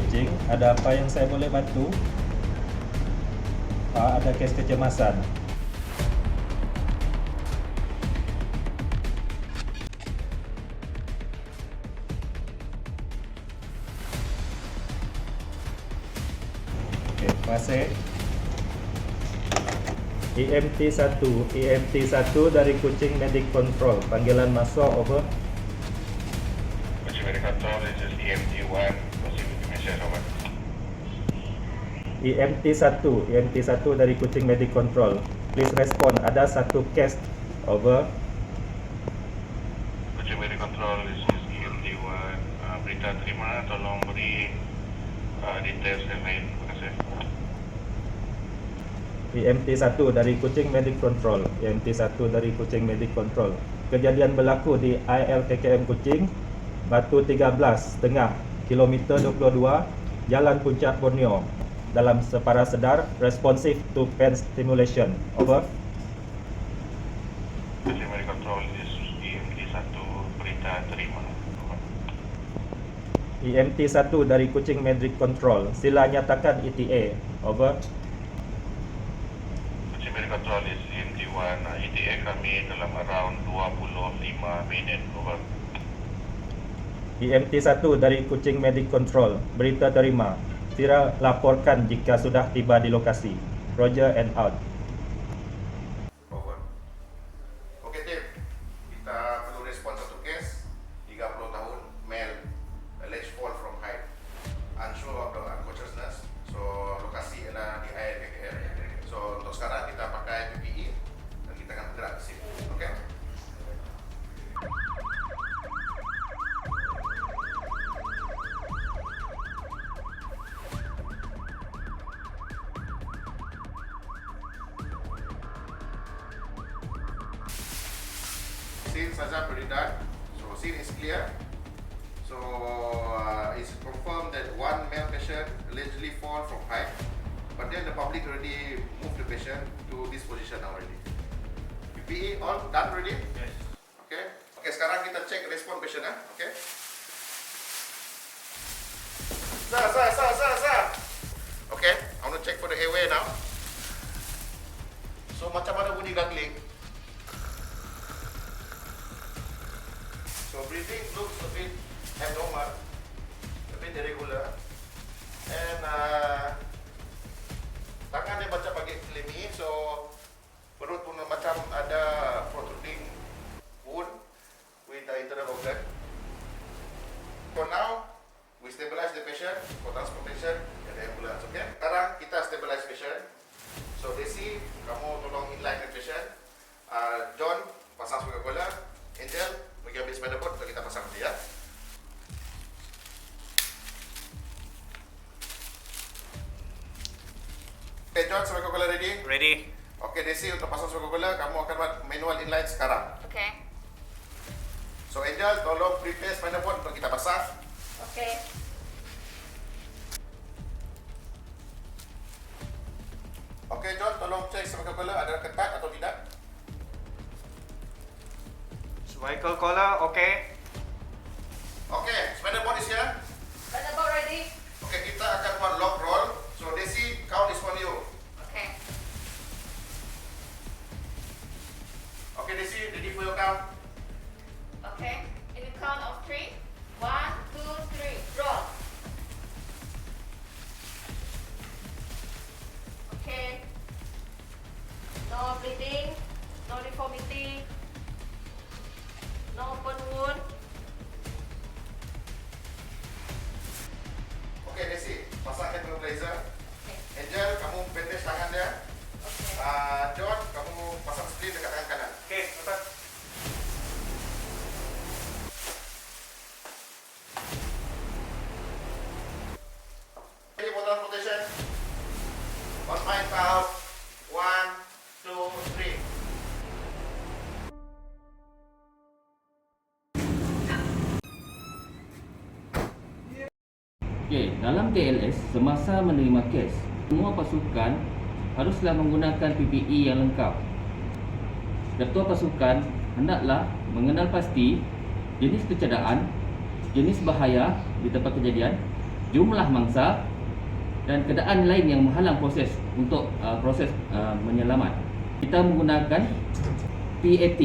Kuching. Ada apa yang saya boleh bantu? Ada kes kecemasan. Okey, terima kasih. EMT1 dari Kuching Medic Control. Panggilan masuk, over. Kuching Medic Control, this is EMT1, proceed with the mission, over. EMT1 dari Kuching Medic Control. Please respond. Ada satu case, over. Kuching Medic Control, this is EMT1, berita terima, tolong beri details yang lain, terima kasih. EMT1 dari Kuching Medic Control. EMT1 dari Kuching Medic Control. Kejadian berlaku di ILKKM Kuching, Batu 13, Tengah, kilometer 22, Jalan Puncak Borneo. Dalam separa sedar, responsive to pen stimulation. Over. Kuching Medic Control, this is EMT1, berita terima, over. EMT1 dari Kuching Medic Control. Sila nyatakan ETA. Over. Kuching Medic Control, this is EMT1, ETA kami dalam around 25 minit, over. EMT1 dari Kuching Medic Control. Berita terima. Sila laporkan jika sudah tiba di lokasi. Roger and out. Over. Okey tim, kita perlu respon satu kes 30 tahun male alleged fall from height, unsure of the unconsciousness. So lokasi adalah di ILKKM. So untuk sekarang kita pakai PPE dan kita akan bergerak ke sini. Okey. Scene saja beredar, so scene is clear. So it's confirmed that one male patient allegedly fall from height, but then the public already moved the patient to this position already. PPE all done already? Yes. Okay. Okay, sekarang kita cek respon patient okay. Sir. Okay, I want to check for the airway now. So macam mana bunyi gargling? So breathing looks a bit abnormal, a bit irregular, and tangan dia macam bagi clammy, so perut pun macam ada protruding wound with the internal organ. For now, we stabilize the patient for transportation and the ambulance. Okay? Sekarang kita stabilize patient. So Desi, kamu tolong inline the patient. John, pasang sebagai collar. Angel, pergi ambil spider board untuk kita pasang nanti ya. Okay, John, sebagai collar ready? Ready? Okay, Desi, untuk pasang sebagai collar, kamu akan buat manual inline sekarang. Okay. So Angel, tolong prepare spider board untuk kita pasang. Okay. Okay, John, tolong cek sebagai collar ada ketat atau tidak. Cervical collar, okay. Okay, spider board is here. Pada about ready? Okay, kita akan buat lock roll. So Desi, count is on you. Okay. Okay, Desi, ready for your count? Okay. In the count of 3. 1, 2, 3. Roll. Okay. No bleeding. No deformity. No open wound. Okay, Desi, pasang hand nebulizer. Okay. Angel, kamu bandage tangan dia. Okay. John, kamu pasang splint dekat tangan kanan. Okay, atas. Ready for transportation? On my count. 1, 2, 3. Okey, dalam TLS, semasa menerima kes, semua pasukan haruslah menggunakan PPE yang lengkap. Ketua pasukan hendaklah mengenal pasti jenis kecederaan, jenis bahaya di tempat kejadian, jumlah mangsa dan keadaan lain yang menghalang proses untuk menyelamat. Kita menggunakan PAT.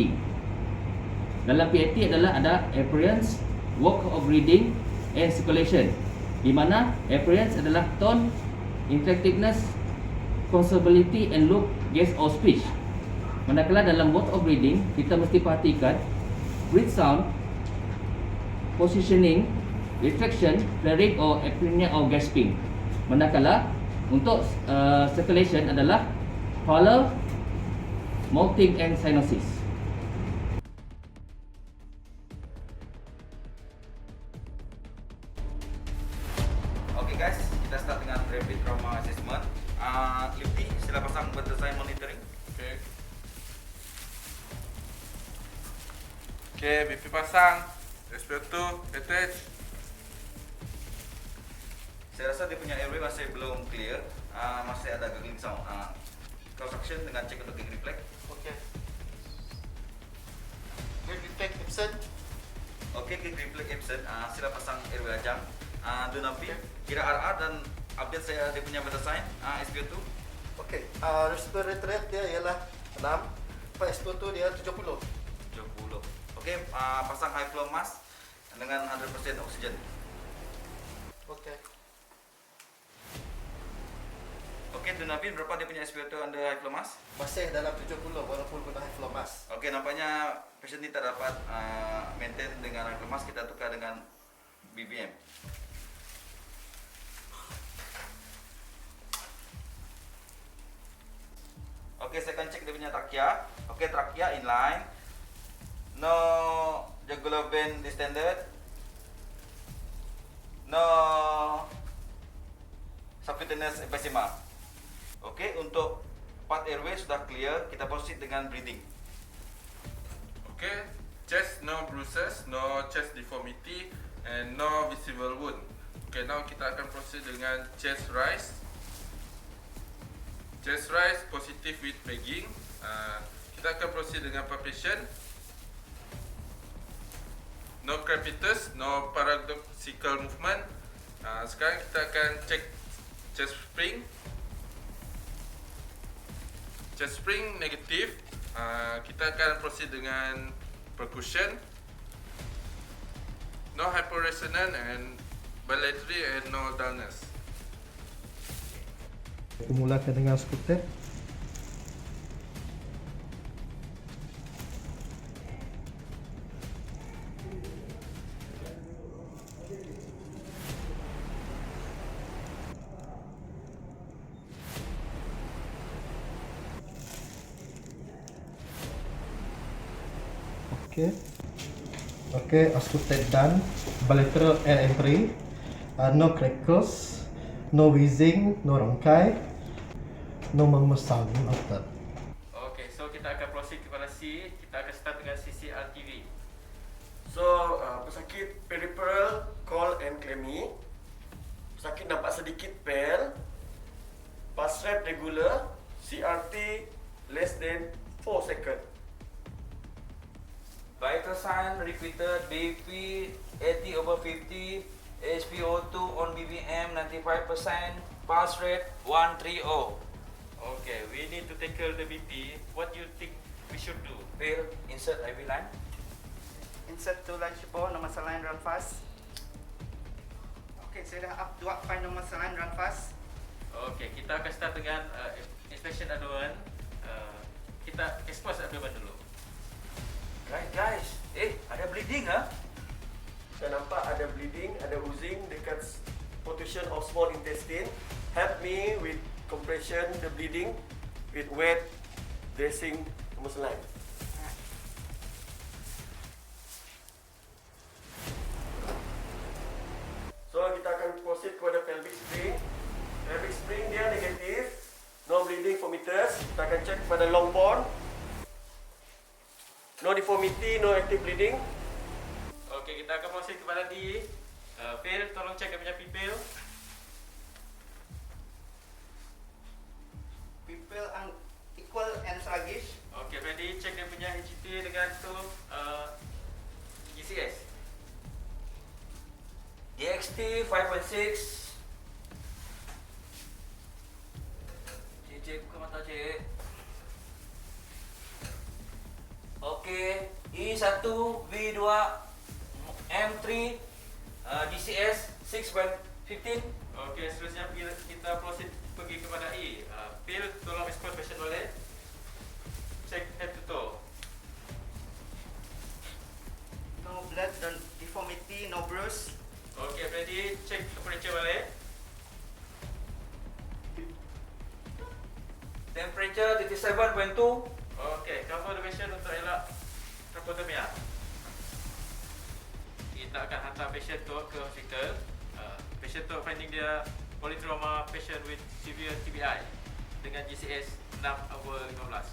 Dalam PAT adalah ada appearance, work of reading and circulation, di mana appearance adalah tone, interactiveness, conceivability and look, gaze or speech. Manakala dalam work of reading, kita mesti perhatikan breath sound, positioning, reflection, flaring or apnea or gasping. Manakala untuk circulation adalah hollow, mouthing and cyanosis. Okay guys, kita start dengan rapid trauma assessment. Lifty, sila pasang berdesign monitoring. Okay, BP pasang. Respirator attach. Saya rasa dia punya airway masih belum clear. Masih ada gurgling sound. Cross section dengan check untuk gig reflex. Okay. Gig reflex absent. Okay, gig reflex absent. Sila pasang airway lajang. Dunapi, kira RR dan update saya dia punya berdesign SPO2. Okay. Respiratory rate dia ialah 6. SPO2 dia 70. 70. Okay, pasang high flow mask dengan 100% oksigen. Okay. Okay, Dunavin berapa dia punya SPO2 under high flow mask? Masih dalam 70 walaupun guna high flow mask. Okay, nampaknya patient ini tak dapat maintain dengan high flow mask, kita tukar dengan BBM. Okay, saya akan cek dia punya trachea. Okay, trachea inline. No jugular vein distended. No subcutaneous emphysema. Okay, untuk part airway sudah clear, kita proceed dengan breathing. Okay, chest no bruises, no chest deformity and no visible wound. Okay, now kita akan proceed dengan chest rise. Chest rise positive with pegging. Kita akan proceed dengan palpation. No crepitus, no paradoxical movement. Sekarang kita akan check chest spring. Chest spring negatif. Kita akan proceed dengan percussion. No hyporesonance and bilateral and no dullness. Mulakan dengan scoop tape. Okay, scoop tape done. Bilateral air entry. No crackles, no wheezing, no rongkai, no murmur sound after. Okay, so kita akan proceed kepada C. Kita akan start dengan CCRTV. So, pesakit peripheral, call and clammy. Pesakit nampak sedikit pale. Pulse rate regular. CRT less than 4 seconds. Vital sign repeated, BP 80/50, SpO2 on BBM 95%, pulse rate 130. Okay, we need to tackle the BP. What do you think we should do? Bill, insert IV line. Insert to line support, normal saline, run fast. Okay, saya dah up 2 normal saline, run fast. Okay, kita akan start dengan inspection abdomen. Kita expose abdomen dulu. Right guys, ada bleeding Saya nampak ada bleeding, ada oozing dekat protrusion of small intestine. Help me with compression the bleeding with wet dressing normal saline. So kita akan proceed kepada pelvic spring. Pelvic spring dia negatif, no bleeding for meters. Kita akan check pada long bone. No deformity, no active bleeding. Okay, kita akan proceed kepada D. Phil, tolong cek dia punya pupil. Pupil equal and sluggish. Okay, ready? Cek dia punya HT dengan tu GCS. DXT 5.6, V2 M3 DCS 6.15. Okey, seterusnya kita proceed pergi kepada E. Phil, tolong expose patient balik. Check head to toe. No blood, no deformity, no bruise. Okey, ready? Check temperature balik. Temperature 37.2. Okey, cover the patient untuk elak hypothermia. Kita akan hantar patient tu ke hospital. Patient tu finding dia polytrauma patient with severe TBI dengan GCS 6/15.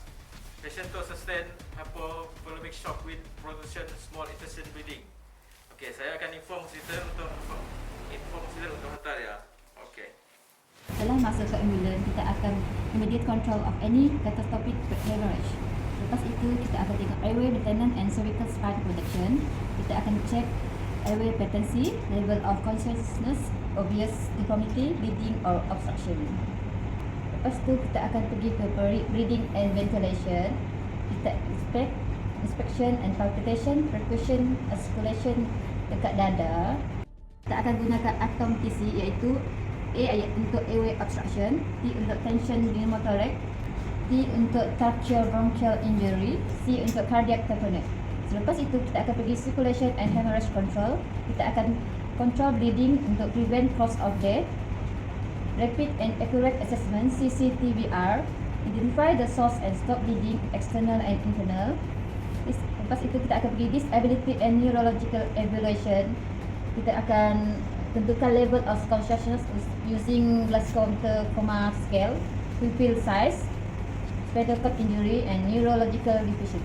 Patient tu sustain hypovolemic shock with protrusion small intestine bleeding. Okey, saya akan inform hospital untuk hantar dia. Okey. Setelah masuk ke ambulans, kita akan immediate control of any catastrophic hemorrhage. Lepas itu, kita akan tengok airway maintenance and cervical spine protection. Kita akan check airway patency, level of consciousness, obvious deformity, bleeding or obstruction. Lepas itu, kita akan pergi ke breathing and ventilation. Kita inspection and palpitation, percussion, articulation dekat dada. Kita akan gunakan atom TC iaitu A untuk airway obstruction, T untuk tension pneumothorax, T untuk tracheobronchial injury, C untuk cardiac tamponade. Selepas itu kita akan pergi circulation and hemorrhage control. Kita akan control bleeding untuk prevent cause of death. Rapid and accurate assessment CCTVR, identify the source and stop bleeding external and internal. Lepas itu kita akan pergi disability and neurological evaluation. Kita akan tentukan level of consciousness using Glasgow Coma Scale, pupil size, spinal cord injury and neurological deficit.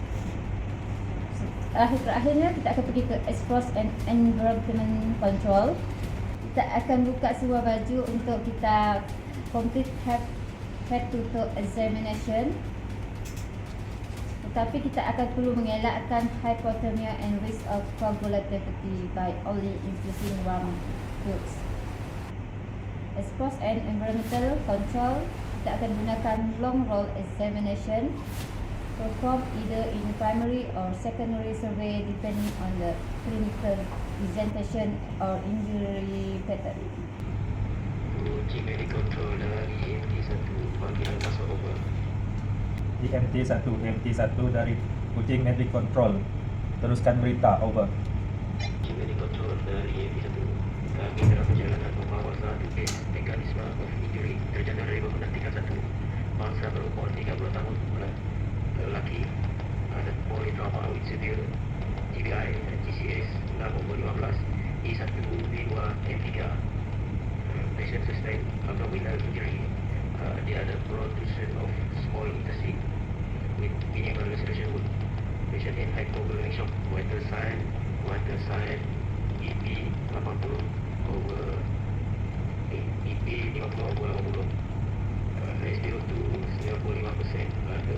Terakhirnya kita akan pergi ke exposure and environment control. Kita akan buka seluar baju untuk kita complete head to toe examination. Tetapi kita akan perlu mengelakkan hypothermia and risk of coagulability by only infusing warm fluids. Exposure and environmental control, kita akan gunakan long roll examination, perform either in primary or secondary survey depending on the clinical presentation or injury pattern. Uji medical control dari EMT1 panggilan masuk over. EMT1 dari Kuching Medic Control, teruskan berita, over. Uji medical control dari EMT1. Kami dalam perjalanan membawa satu kes mekanisme of injury terjadi dari bangunan tingkat 1. Mangsa berumur 30 tahun, lelaki, ada polytrauma with severe TBI dan GCS 6/15, E1, B2, M3. Patient sustain abdominal injury. Dia ada protrusion of small intestine with minimal restoration wound. Patient in hypovolemic shock, vital sign EP 80 over EP 50/80. SpO2 95%, ada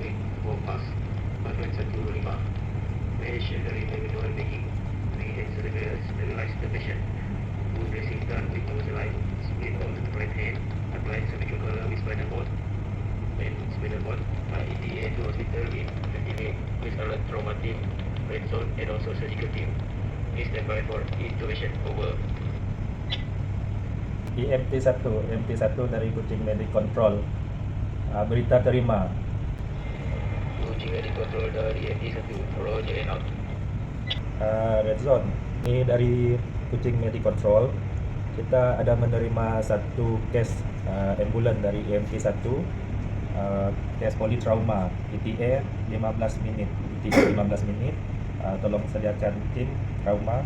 weight 4 pass, badan 125. Patient dari manual making, we can sterilize the patient. Wound dressing done with nozoline, split on the right hand, apply cervical collar with spinal cord. And spinal cord, ETA to hospital in 30 minutes with a trauma team, red zone and also surgical team. Please stand by for intubation, over. EMT1 dari Kuching Medic Control, berita terima. Uji medical control dari EMT1, roger and out. Red Zone, ini dari Kuching Medic Control. Kita ada menerima satu kes ambulan dari EMT1, kes politrauma, ETA 15 minit. Tolong sediakan tim trauma